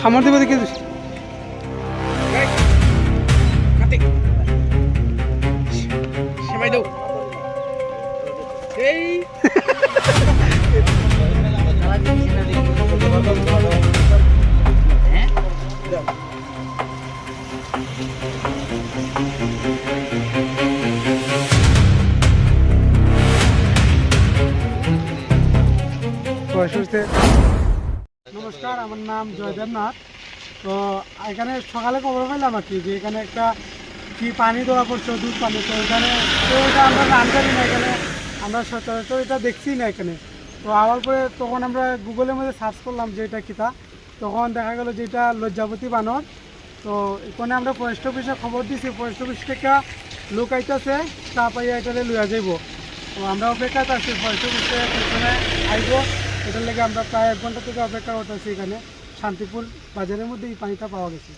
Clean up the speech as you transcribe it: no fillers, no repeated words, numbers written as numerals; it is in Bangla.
সামর দেবে দেখে সেমাই দাও এই নমস্কার, আমার নাম জয়দেবনাথ। তো এখানে সকালে খবর পেলাম আর কি যে এখানে একটা কি পানি ধরা পড়ছে, দুধ পানি। তো এখানে তো এটা আমরা রান করি না, এখানে আমরা সচরাচর এটা দেখছি না এখানে। তো আবার পরে তখন আমরা গুগলের মধ্যে সার্চ করলাম যে এটা কিতা, তখন দেখা গেল যে এটা লজ্জাবতী বানর। তো এখানে আমরা ফরেস্ট অফিসে খবর দিছি, ফরেস্ট অফিস থেকে লোক আইতেছে, তা পাইয়া এটারে লইয়া যাইব। তো আমরা অপেক্ষাতে আছি, ফরেস্ট অফিসে এখানে আইব। এটার লেগে আমরা প্রায় 1 ঘন্টা থেকে অপেক্ষা করতেছি। এখানে শান্তিপুর বাজারের মধ্যে এই পানিটা পাওয়া গেছে।